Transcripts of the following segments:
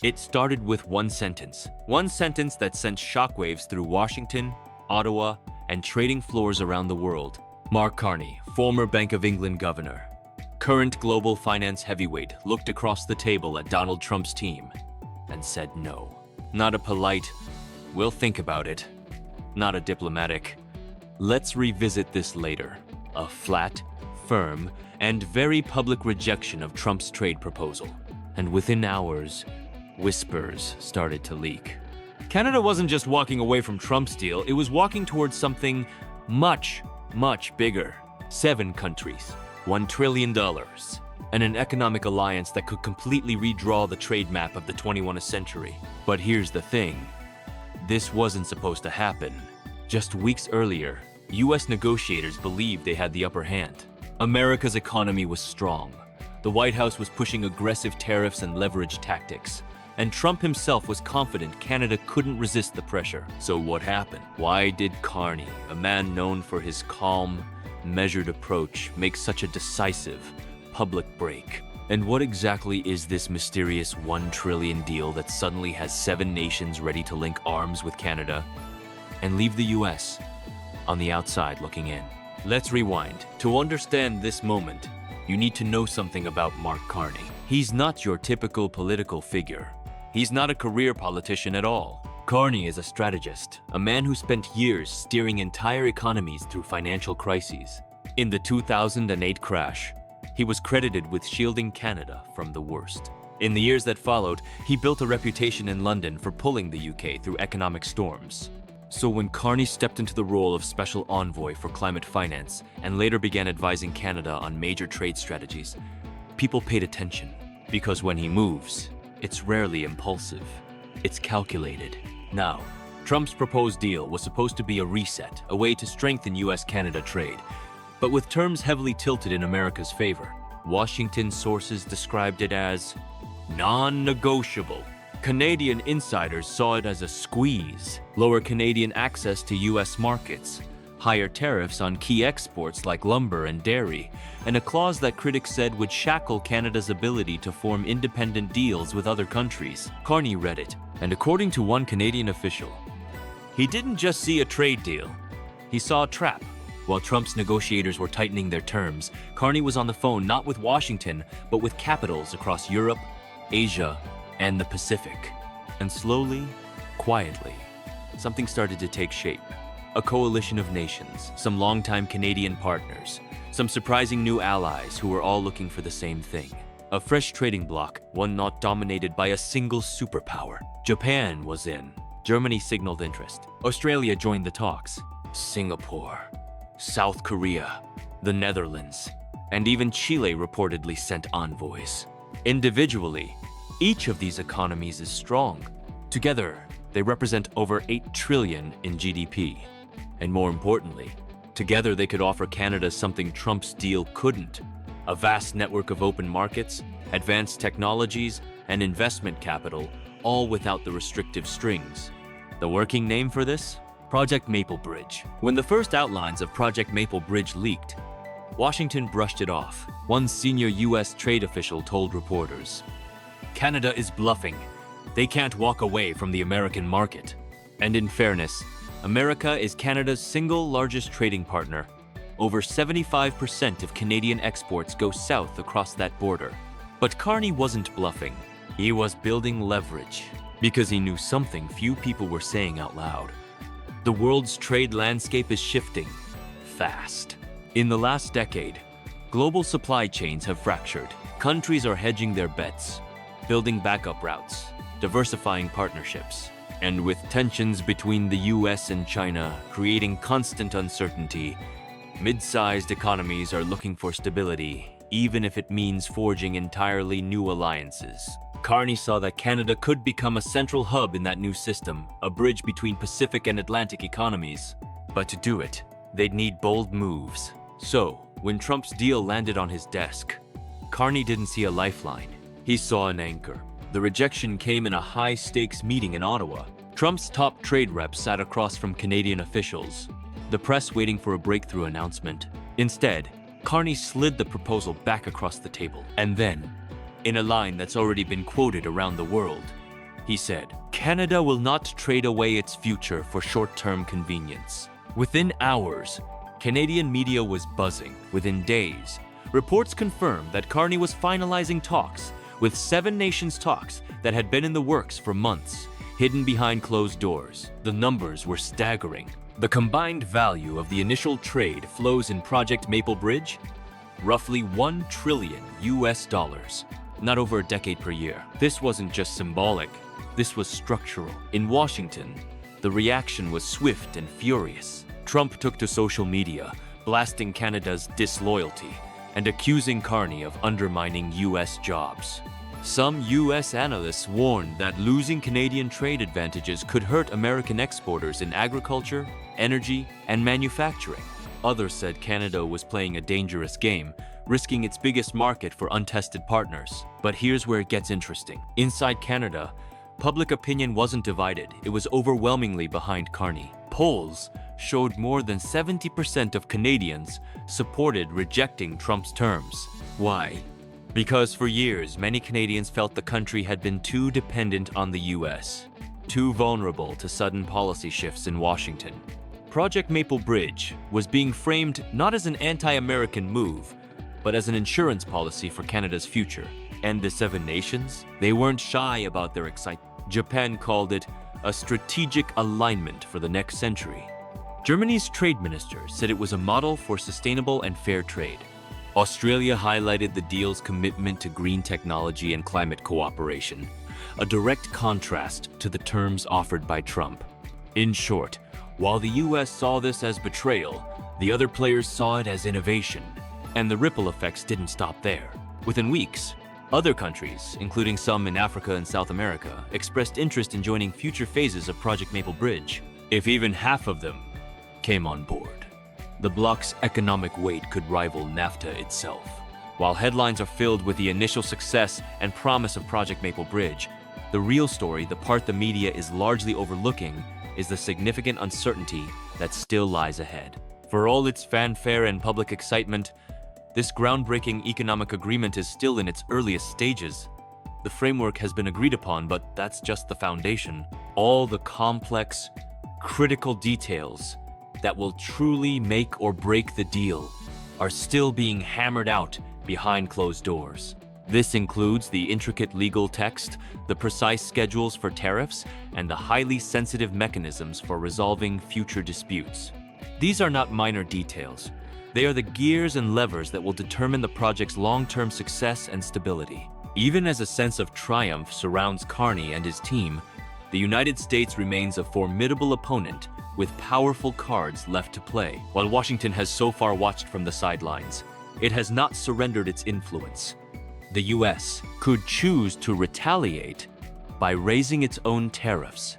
It started with one sentence that sent shockwaves through Washington, Ottawa, and trading floors around the world. Mark Carney, former Bank of England governor, current global finance heavyweight, looked across the table at Donald Trump's team and said no. Not a polite, "We'll think about it." Not a diplomatic, "Let's revisit this later." A flat, firm, and very public rejection of Trump's trade proposal. And within hours, whispers started to leak. Canada wasn't just walking away from Trump's deal, it was walking towards something much, much bigger. 7 countries, $1 trillion, and an economic alliance that could completely redraw the trade map of the 21st century. But here's the thing. This wasn't supposed to happen. Just weeks earlier, US negotiators believed they had the upper hand. America's economy was strong. The White House was pushing aggressive tariffs and leverage tactics. And Trump himself was confident Canada couldn't resist the pressure. So what happened? Why did Carney, a man known for his calm, measured approach, make such a decisive, public break? And what exactly is this mysterious $1 trillion deal that suddenly has 7 nations ready to link arms with Canada and leave the US on the outside looking in? Let's rewind. To understand this moment, you need to know something about Mark Carney. He's not your typical political figure. He's not a career politician at all. Carney is a strategist, a man who spent years steering entire economies through financial crises. In the 2008 crash, he was credited with shielding Canada from the worst. In the years that followed, he built a reputation in London for pulling the UK through economic storms. So when Carney stepped into the role of special envoy for climate finance and later began advising Canada on major trade strategies, people paid attention. Because when he moves, it's rarely impulsive. It's calculated. Now, Trump's proposed deal was supposed to be a reset, a way to strengthen US-Canada trade, but with terms heavily tilted in America's favor. Washington sources described it as non-negotiable. Canadian insiders saw it as a squeeze, lower Canadian access to US markets, higher tariffs on key exports like lumber and dairy, and a clause that critics said would shackle Canada's ability to form independent deals with other countries. Carney read it, and according to one Canadian official, he didn't just see a trade deal, he saw a trap. While Trump's negotiators were tightening their terms, Carney was on the phone not with Washington, but with capitals across Europe, Asia, and the Pacific. And slowly, quietly, something started to take shape. A coalition of nations, some longtime Canadian partners, some surprising new allies who were all looking for the same thing. A fresh trading bloc, one not dominated by a single superpower. Japan was in. Germany signaled interest. Australia joined the talks. Singapore, South Korea, the Netherlands, and even Chile reportedly sent envoys. Individually, each of these economies is strong. Together, they represent over 8 trillion in GDP. And more importantly, together they could offer Canada something Trump's deal couldn't: a vast network of open markets, advanced technologies, and investment capital, all without the restrictive strings. The working name for this? Project Maple Bridge. When the first outlines of Project Maple Bridge leaked, Washington brushed it off. One senior US trade official told reporters, "Canada is bluffing. They can't walk away from the American market." And in fairness, America is Canada's single largest trading partner. Over 75% of Canadian exports go south across that border. But Carney wasn't bluffing. He was building leverage, because he knew something few people were saying out loud. The world's trade landscape is shifting fast. In the last decade, global supply chains have fractured. Countries are hedging their bets, building backup routes, diversifying partnerships. And with tensions between the US and China creating constant uncertainty, mid-sized economies are looking for stability, even if it means forging entirely new alliances. Carney saw that Canada could become a central hub in that new system, a bridge between Pacific and Atlantic economies. But to do it, they'd need bold moves. So, when Trump's deal landed on his desk, Carney didn't see a lifeline. He saw an anchor. The rejection came in a high-stakes meeting in Ottawa. Trump's top trade reps sat across from Canadian officials, the press waiting for a breakthrough announcement. Instead, Carney slid the proposal back across the table. And then, in a line that's already been quoted around the world, He said, "Canada will not trade away its future for short-term convenience." Within hours, Canadian media was buzzing. Within days, reports confirmed that Carney was finalizing talks with 7 nations talks that had been in the works for months, hidden behind closed doors. The numbers were staggering. The combined value of the initial trade flows in Project Maple Bridge, roughly $1 trillion, not over a decade per year. This wasn't just symbolic, this was structural. In Washington, the reaction was swift and furious. Trump took to social media, blasting Canada's disloyalty and accusing Carney of undermining U.S. jobs. Some U.S. analysts warned that losing Canadian trade advantages could hurt American exporters in agriculture, energy, and manufacturing. Others said Canada was playing a dangerous game, risking its biggest market for untested partners. But here's where it gets interesting. Inside Canada, public opinion wasn't divided. It was overwhelmingly behind Carney. Polls showed more than 70% of Canadians supported rejecting Trump's terms. Why? Because for years, many Canadians felt the country had been too dependent on the US, too vulnerable to sudden policy shifts in Washington. Project Maple Bridge was being framed not as an anti-American move, but as an insurance policy for Canada's future. And the 7 nations? They weren't shy about their excitement. Japan called it a strategic alignment for the next century. Germany's trade minister said it was a model for sustainable and fair trade. Australia highlighted the deal's commitment to green technology and climate cooperation, a direct contrast to the terms offered by Trump. In short, while the US saw this as betrayal, the other players saw it as innovation. And the ripple effects didn't stop there. Within weeks, other countries, including some in Africa and South America, expressed interest in joining future phases of Project Maple Bridge. If even half of them came on board, the bloc's economic weight could rival NAFTA itself. While headlines are filled with the initial success and promise of Project Maple Bridge, the real story, the part the media is largely overlooking, is the significant uncertainty that still lies ahead. For all its fanfare and public excitement, this groundbreaking economic agreement is still in its earliest stages. The framework has been agreed upon, but that's just the foundation. All the complex, critical details that will truly make or break the deal are still being hammered out behind closed doors. This includes the intricate legal text, the precise schedules for tariffs, and the highly sensitive mechanisms for resolving future disputes. These are not minor details. They are the gears and levers that will determine the project's long-term success and stability. Even as a sense of triumph surrounds Carney and his team, the United States remains a formidable opponent with powerful cards left to play. While Washington has so far watched from the sidelines, it has not surrendered its influence. The US could choose to retaliate by raising its own tariffs,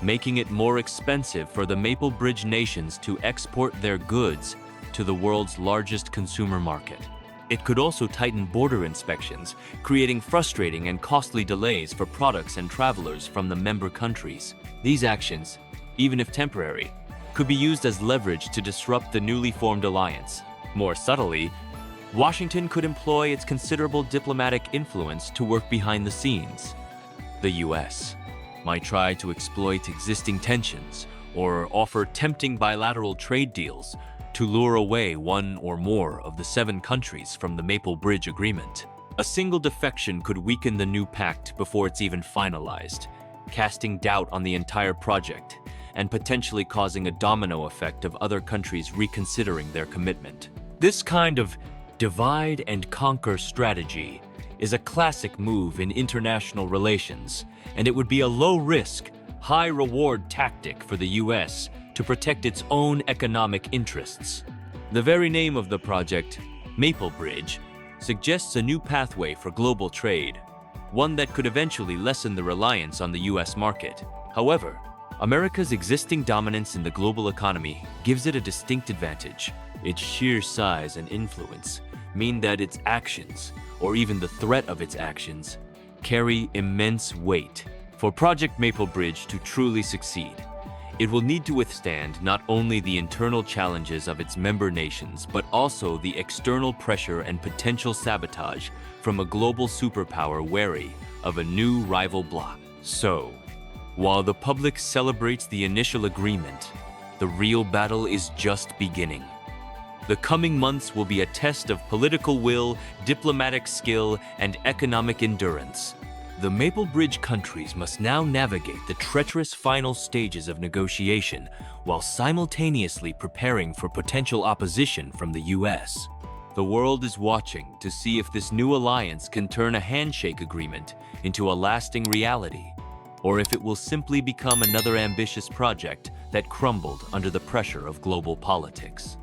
making it more expensive for the Maple Bridge nations to export their goods to the world's largest consumer market. It could also tighten border inspections, creating frustrating and costly delays for products and travelers from the member countries. These actions, even if temporary, could be used as leverage to disrupt the newly formed alliance. More subtly, Washington could employ its considerable diplomatic influence to work behind the scenes. The US might try to exploit existing tensions or offer tempting bilateral trade deals to lure away one or more of the 7 countries from the Maple Bridge Agreement. A single defection could weaken the new pact before it's even finalized, casting doubt on the entire project and potentially causing a domino effect of other countries reconsidering their commitment. This kind of divide and conquer strategy is a classic move in international relations, and it would be a low-risk, high-reward tactic for the US to protect its own economic interests. The very name of the project, Maple Bridge, suggests a new pathway for global trade, one that could eventually lessen the reliance on the US market. However, America's existing dominance in the global economy gives it a distinct advantage. Its sheer size and influence mean that its actions, or even the threat of its actions, carry immense weight. For Project Maple Bridge to truly succeed, it will need to withstand not only the internal challenges of its member nations, but also the external pressure and potential sabotage from a global superpower wary of a new rival bloc. So, while the public celebrates the initial agreement, the real battle is just beginning. The coming months will be a test of political will, diplomatic skill, and economic endurance. The Maple Bridge countries must now navigate the treacherous final stages of negotiation while simultaneously preparing for potential opposition from the US. The world is watching to see if this new alliance can turn a handshake agreement into a lasting reality, or if it will simply become another ambitious project that crumbled under the pressure of global politics.